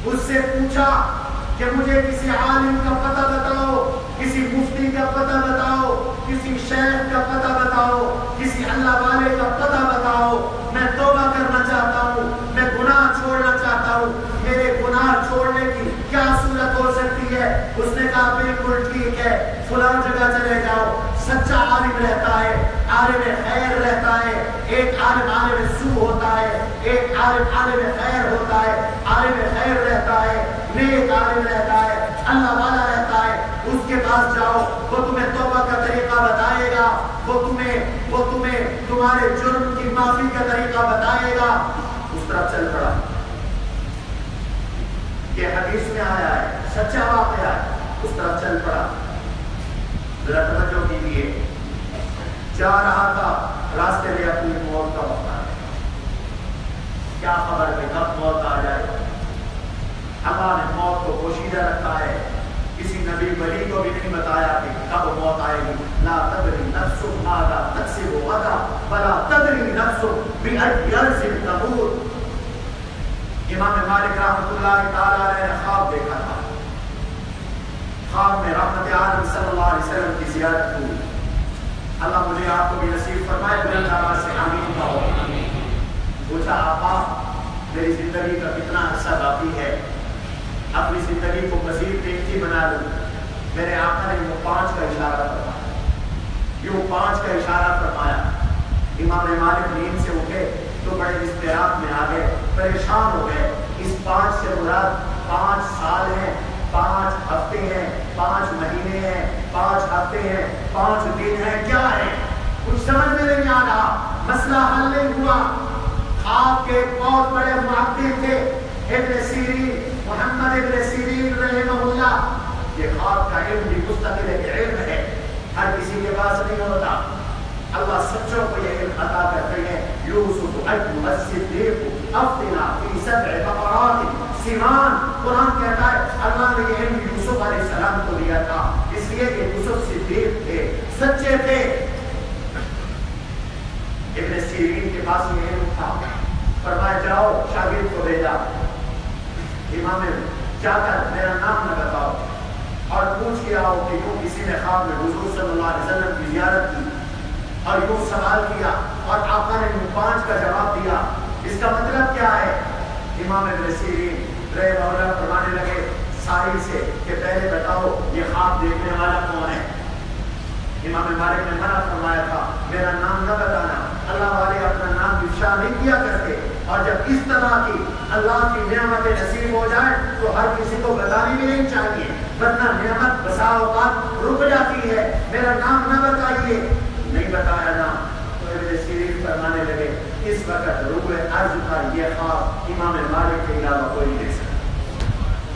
اس سے پوچھا کہ مجھے کسی عالم کا پتہ بتاؤ، کسی مفتی کا پتہ بتاؤ، کسی شیخ کا پتہ بتاؤ، کسی اللہ والے کا پتہ بتاؤ، میں توبہ کرنا چاہتا ہوں، میں گناہ چھوڑنا چاہتا ہوں، میرے گناہ چھوڑنے کی کیا صورت ہو سکتی ہے؟ اس نے کہا بالکل ٹھیک ہے، فلاں جگہ چلے جاؤ، سچا عالم رہتا ہے، عالم خیر رہتا ہے، ایک عالم سو ہوتا ہے، ایک عالم خیر ہوتا ہے، عالم خیر رہتا ہے، نیک عالم رہتا ہے، اللہ والا رہتا ہے، اس کے پاس جاؤ، وہ تمہیں توبہ کا طریقہ بتائے گا، وہ تمہیں تمہارے جرم کی معافی کا طریقہ بتائے گا۔ اس طرف چل پڑا، یہ حدیث میں آیا ہے، سچا واقعہ ہے، اس طرف چل پڑا۔ ذرا توجہ کیجیے، جا رہا تھا، راستے میں اپنی موت کا وقت آیا، کیا خبر کہ کب موت آ جائے؟ اللہ نے موت کو پوشیدہ رکھا ہے، کسی نبی ولی کو بھی نہیں بتایا کہ کب موت آئے گی۔ لا تدری نفس ماذا تکسب غدا ولا تدری نفس بأي أرض تموت۔ امام مالک رحمۃ اللہ تعالی علیہ نے خواب دیکھا تھا، خواب میں رحمت عالم صلی اللہ علیہ وسلم کی زیارت ہوئی۔ اللہ مجھے آپ کو بھی نصیب فرمائے، بلند آواز سے آمین کہو۔ پوچھا آقا میری زندگی کا کتنا عرصہ باقی ہے، اپنی زندگی کو مزید قیمتی بنا لوں؟ میرے آقا نے وہ 5 کا اشارہ فرمایا، یوں 5 کا اشارہ فرمایا۔ امام مالک نیند سے اٹھے تو بڑے اضطراب میں آ گئے، پریشان ہو گئے۔ اس 5 سے مراد 5 سال ہیں، 5 ہفتے ہیں، 5 مہینے ہیں، 5 ہفتے ہیں، 5 دن ہیں، کیا ہے؟ کچھ سمجھ میں نہیں آ رہا، مسئلہ حل نہیں ہوا۔ آپ کے بہت بڑے محقق تھے ابن سیرین، محمد ابن سیرین رحمہ اللہ، یہ خواب کا علم بھی مستقل ایک علم ہے، ہر کسی کے پاس نہیں ہوتا۔ اللہ سچوں کو یہ علم عطا کرتے ہیں۔ یوسف ایھا الصدیق افتنا فی سبع بقرات سمان، قرآن کہتا ہے اللہ نے یہ علم یوسف علیہ السلام کو دیا تھا، اس لیے کہ یوسف صدیق تھے، سچے تھے۔ ابن سیرین کے پاس یہ علم تھا، فرمایا جاؤ شاگرد کو بھیجا، امام جا کر میرا نام نہ بتاؤ اور پوچھ کے آؤ کہ یوں کسی نے خواب میں حضور صلی اللہ علیہ وسلم کی زیارت کی اور یوں سوال کیا اور آقا نے 5 کا جواب دیا، اس کا مطلب کیا ہے؟ امام ابن سیرین رحمہ اللہ فرمانے لگے سائل سے کہ پہلے بتاؤ یہ خواب دیکھنے والا کون ہے؟ امام مالک نے منع فرمایا تھا میرا نام نہ بتانا، اللہ والے اپنا نام افشا نہیں کیا کرتے، اور جب اس طرح کی اللہ کی نعمت نصیب ہو جائے تو ہر کسی کو بتانی بھی نہیں چاہیے، ورنہ نعمت بسا اوقات رک جاتی ہے۔ میرا نام نہ بتائیے، نہیں بتایا نام، تو ابن سیرین فرمانے لگے اس وقت روح عرض کا یہ خواب امام مالک کے علاوہ کوئی نہیں سکتا۔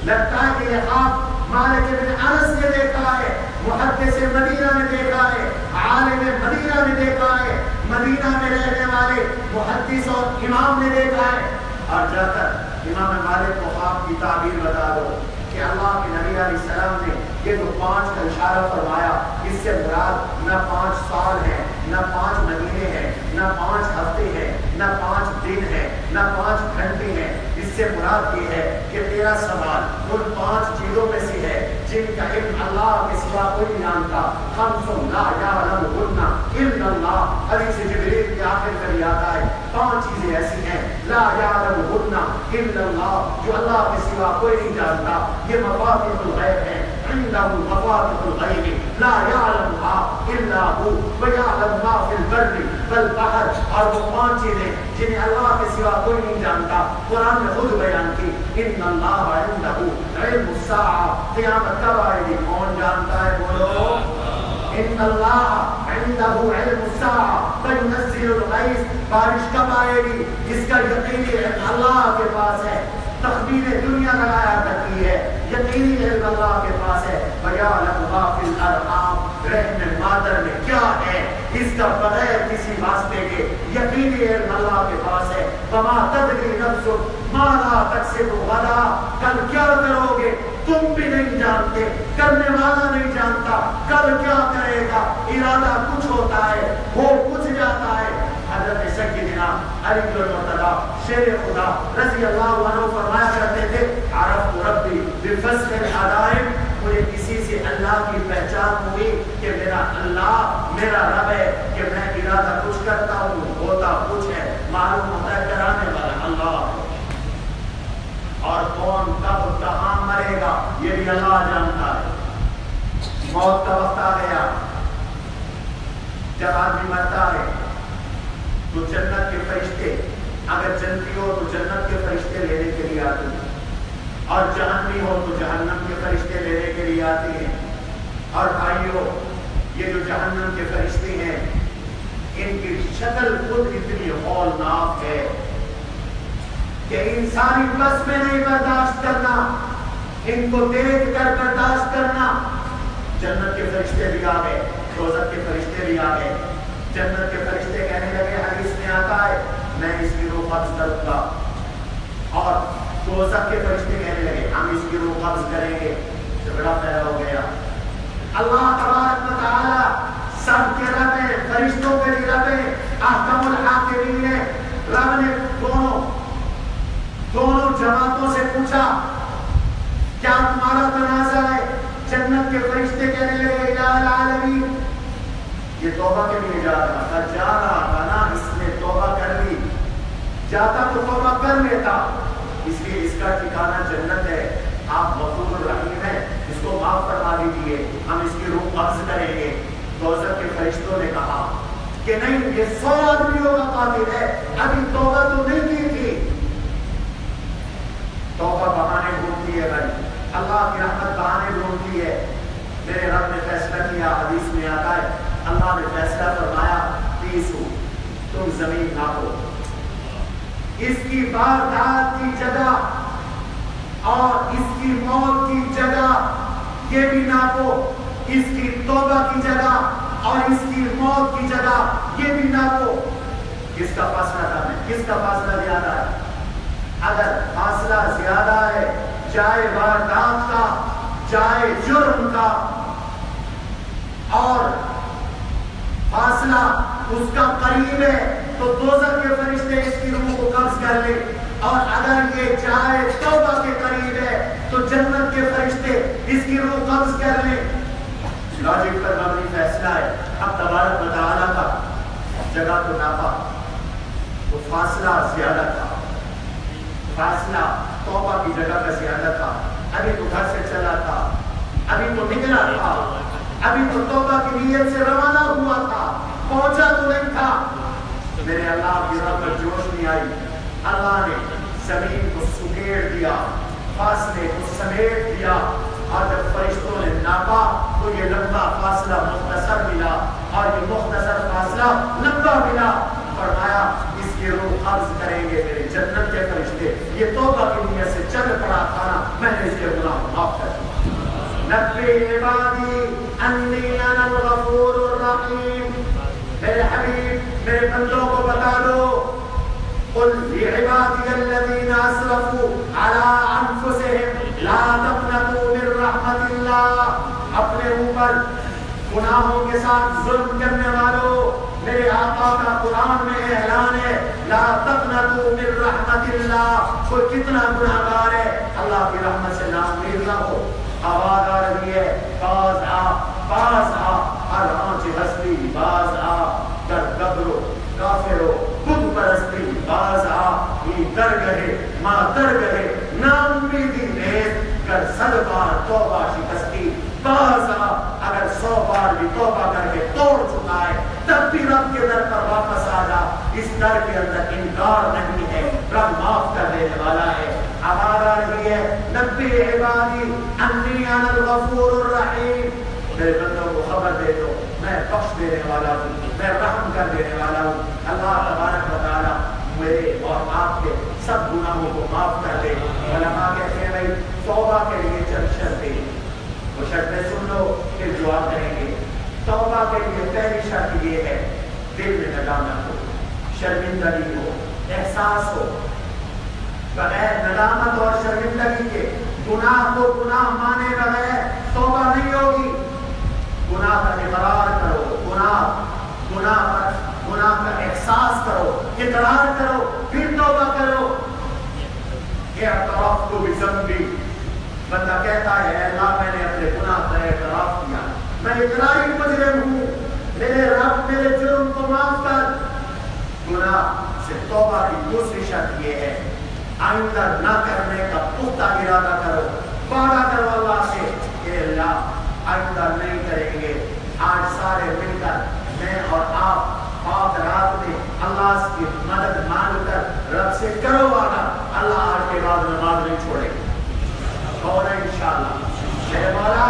لگتا ہے کہ یہ خواب مالک ابن انس نے دیکھا ہے، محدث مدینہ نے دیکھا ہے، عالم مدینہ نے دیکھا ہے، مدینہ میں رہنے والے محدث اور امام نے دیکھا ہے، اور جا کر امام مالک کو خواب کی تعبیر بتا دو کہ اللہ کے نبی علیہ السلام نے یہ جو 5 کا اشارہ فرمایا، اس سے مراد نہ 5 سال ہے، نہ 5 مہینے ہیں، نہ 5 ہفتے ہیں، نہ 5 دن ہیں، نہ 5 گھنٹے ہیں، اس سے مراد یہ ہے کہ تیرا سوال ان 5 چیزوں میں سے ہے جن کا علم اللہ کے سوا کوئی نہیں جانتا۔ خمس لا یعلمہن الا اللہ، حدیث جبریل کی آخر کر آتا ہے 5 چیزیں ایسی ہیں لا یعلمہن الا اللہ، جو اللہ کے سوا کوئی نہیں جانتا، یہ مفاتیح الغیب ہیں، عنده مفاتيح الغيب لا يعلمها الا هو ويعلم ما في البر والبحر، اور وہ 5 چیزیں جنہیں اللہ کے سوا کوئی نہیں جانتا، قرآن نے خود بیان کی، ان اللہ عنده علم الساعة، قیامت کب آئے گی کون جانتا ہے؟ بولو ان اللہ عنده علم الساعة فينزل الغيث، بارش کب آئے گی جس کا یقینی علم اللہ کے پاس ہے، تخمین دنیا لگایا کرتی ہے، یقینی علم اللہ کے پاس ہے۔ وَيَعْلَمُ مَا فِي الْأَرْحَامِ، رحم مادر میں کیا ہے اس کا بغیر کسی واسطے کے یقینی علم اللہ کے پاس ہے۔ وَمَا تَدْرِي نَفْسٌ مَاذَا تَكْسِبُ غَدًا، کل کیا کرو گے تم بھی نہیں جانتے، کرنے والا نہیں جانتا کل کیا کرے گا، ارادہ کچھ ہوتا ہے ہو کچھ جاتا ہے۔ حضرت سیدنا علی بن مرتضیٰ شیر خدا رضی اللہ عنہ فرمایا کرتے تھے عرفت ربی بفضل العظائم، مجھے کسی سے اللہ کی پہچان ہوئی کہ میرا اللہ میرا رب ہے، کہ میں ارادہ کچھ کرتا ہوں ہوتا کچھ ہے، معلوم ہوتا ہے کرانے والا اللہ، اور کون کب کہاں مرے گا یہ بھی اللہ جانتا ہے۔ موت کا وقت آ گیا، جب آدمی مرتا ہے تو جنت کے فرشتے، اگر جنتی ہو تو جنت کے فرشتے لینے کے لیے آتے ہیں، اور جہنمی ہو تو جہنم کے فرشتے لینے کے لیے آتے ہیں۔ اور بھائیو یہ جو جہنم کے فرشتے ہیں ان کی شکل خود اتنی ہولناک ہے کہ انسانی بس میں نہیں برداشت کرنا، ان کو دیکھ کر برداشت کرنا۔ جنت کے فرشتے بھی آ گئے، دوزخ کے فرشتے بھی آ گئے۔ جنت کے فرشتے کہنے لگے حدیث میں آتا ہے میں اس کی روح قبض کروں گا، اور دوزخ کے فرشتے کہنے لگے ہم اس کی روح قبض کریں گے۔ جھگڑا پیدا ہو گیا۔ اللہ تبارک و تعالی سب کے رب ہے، فرشتوں کے بھی رب ہے، احکم الحاکمین ہے۔ رب نے دونوں جماعتوں سے پوچھا کیا تمہارا تنازع ہے؟ جنت کے فرشتے کہنے لگے الہ العالمین، یہ توبہ کے لیے جا رہا تھا، جا رہا تھا نا، اس نے توبہ کر لی، جاتا تو توبہ کر لیتا، اس لیے اس کا ٹھکانہ جنت ہے، آپ غفور الرحیم ہیں، اس کو معاف فرما دیجیے، ہم اس کی روح قبض کریں گے۔ دوزخ کے فرشتوں نے کہا کہ نہیں، یہ 100 آدمیوں کا قاتل ہے، ابھی توبہ تو نہیں کی تھی۔ توبہ بہانے ڈھونڈتی ہے بھائی، اللہ کی رحمت بہانے ڈھونڈتی ہے۔ میرے رب نے فیصلہ کیا، حدیث میں آتا ہے اللہ نے فیصلہ فرمایا 30 تم زمین ناپو، اس کی واردات کی جگہ اور اس کی موت کی جگہ یہ بھی ناپو، اس کی توبہ کی جگہ اور اس کی موت کی جگہ یہ بھی ناپو، کس کا فاصلہ کم ہے، کس کا فاصلہ زیادہ ہے؟ اگر فاصلہ زیادہ ہے، چاہے واردات کا چاہے جرم کا، اور فاصلہ اس کا قریب ہے تو دوزخ کے فرشتے اس کی روح کو قبض کر لے، اور اگر یہ چاہے توبہ کے قریب ہے تو جنت کے فرشتے اس کی روح قبض کر لیں۔ لاجک پر مبنی فیصلہ ہے۔ اب تبارک و تعالیٰ کا جگہ کو ناپا، وہ فاصلہ زیادہ تھا، فاصلہ توبہ کی جگہ کا زیادہ تھا۔ ابھی تو گھر سے چلا تھا، ابھی تو نکلا تھا، ابھی تو توبہ کی نیت سے روانہ ہوا تھا، پہنچا تو نہیں تھا۔ میرے اللہ کی رحمت جوش نہیں آئی، اللہ نے زمین کو سکیڑ دیا، فاصلے کو سمیٹ دیا، اور جب فرشتوں نے ناپا تو یہ لمبا فاصلہ مختصر ملا اور یہ مختصر فاصلہ لمبا ملا۔ فرمایا اس کی روح قبض کریں گے میرے جنت کے فرشتے، یہ توبہ کی نیت سے چل پڑا تھا نا، میں نے اس کے گناہ کو معاف کر دیا۔ نبی عبادی انی انا الغفور الرحیم، میرے حبیب میرے بندوں کو بتا دو، قل لعبادی الذین اسرفوا علی انفسهم لا تقنطوا من رحمت اللہ، اپنے اوپر گناہوں کے ساتھ ظلم کرنے والوں، میرے آقا کا قرآن میں اعلان ہے لا تقنطوا من رحمت اللہ، کوئی کتنا گناہگار ہے اللہ کی رحمت سے نا امید نہ ہو۔ آواز آ رہی ہے باز آ، باز آ، ہر آنچ ہستی باز آ، در گبرو کافرو خود پرستی باز آ، یہ در گئے ماں در گئے نا امیدی نیز کر 100 بار توبہ شکستی باز آ، اگر 100 بار بھی توبہ کر کے توڑ چکا ہے تب بھی رب کے در پر واپس آ جا، اس در کے اندر انکار نہیں ہے، رب معاف کر دینے والا ہے۔ آواز آ رہی ہے نبی عبادی انی انا الغفور الرحیم، میرے بندوں کو خبر دے دو میں بخش دینے والا ہوں، میں رحم کر دینے والا ہوں۔ اللہ تبارک و تعالی میرے اور آپ کے سب گناہوں کو معاف کر دے۔ علماء کہتے ہیں بھائی توبہ کے لیے چند شرطیں، وہ شرطیں سن لو پھر دعا کریں گے۔ توبہ کے لیے پہلی شرط یہ ہے دل میں ندامت ہو، شرمندگی ہو، احساس ہو، بغیر ندامت اور شرمندگی کے گناہ کو گناہ مانے بغیر توبہ نہیں ہوگی۔ گناہ کا اقرار کرو، گناہ کا احساس کرو، اقرار کرو، پھر توبہ کرو۔ اعتراف کو بھی ذنبی، بندہ کہتا ہے اے اللہ میں نے اپنے گناہ کا اعتراف کیا، میں اقراری مجرم ہوں، میرے رب میرے جرم کو معاف کر۔ گناہ سے توبہ کی دوسری شرط یہ ہے آئندہ نہ کرنے کا پختہ ارادہ کرو، وعدہ کرو اللہ سے کہ اللہ آئندہ نہیں کریں گے۔ آج سارے مل کر میں اور آپ پاک رات میں اللہ کی مدد مانگ کر رب سے کرو وعدہ اللہ آج کے بعد نماز نہیں چھوڑے گا، اور انشاءاللہ میرے مولا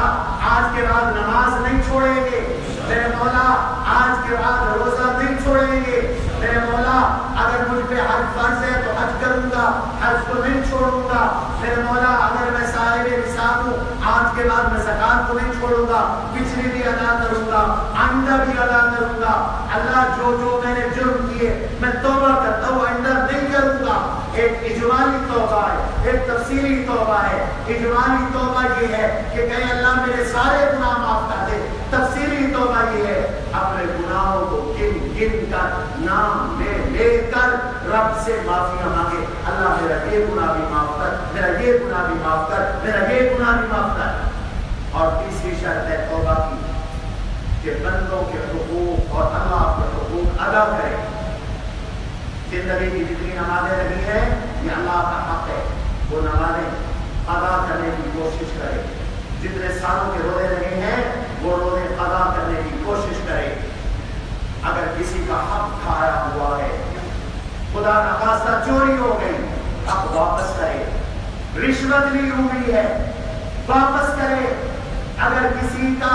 آج کے بعد نماز نہیں چھوڑیں گے، میرے مولا آج کے بعد روزہ نہیں چھوڑیں گے، میرے مولا اگر مجھ پہ حج فرض ہے تو حج کروں گا، حج کو نہیں چھوڑوں گا، میرے مولا اگر میں صاحب نصاب ہوں آج کے بعد میں زکات کو نہیں چھوڑوں گا، پچھلی بھی ادا کروں گا، آئندہ بھی ادا کروں گا۔ اللہ جو میں نے جرم کیے میں توبہ کرتا ہوں، آئندہ نہیں کروں گا۔ ایک اجمالی توبہ ہے، ایک تفصیلی توبہ ہے۔ اجمالی توبہ یہ ہے کہ کہیں اللہ میرے سارے گناہ معاف کر دے، تفصیلی توبہ یہ ہے اپنے گناہوں کو گن گن کر نام لے کر رب سے معافیاں مانگے، اللہ میرا یہ گناہ بھی معاف کر، میرا یہ گناہ بھی معاف کر، میرا یہ گناہ بھی معاف کر۔ اور تیسری شرط ہے توبہ کی کہ بندوں کے حقوق اور اللہ کے حقوق ادا کرے۔ زندگی کی جتنی نمازیں رہی ہیں یہ اللہ کا حق ہے، وہ نمازیں ادا کرنے کی کوشش کرے۔ جتنے سالوں کے روزے رہے ہیں وہ روزے ادا کرنے کی کوشش کرے۔ اگر کسی کا حق کھایا ہوا ہے، خدا نخواستہ چوری ہو گئی، حق واپس کرے۔ رشوت لی ہوئی ہے واپس کرے۔ اگر کسی کا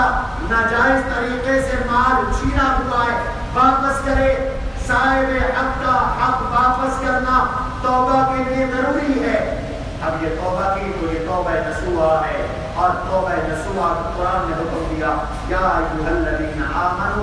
ناجائز طریقے سے مال چھینا ہوا ہے واپس کرے۔ صاحب حق کا حق واپس کرنا توبہ کے لیے ضروری ہے۔ اب یہ توبہ کی تو یہ توبہ نصوحہ ہے۔ اور توبہ نصوح قرآن نے حکم دیا یا ایھا الذین آمنوا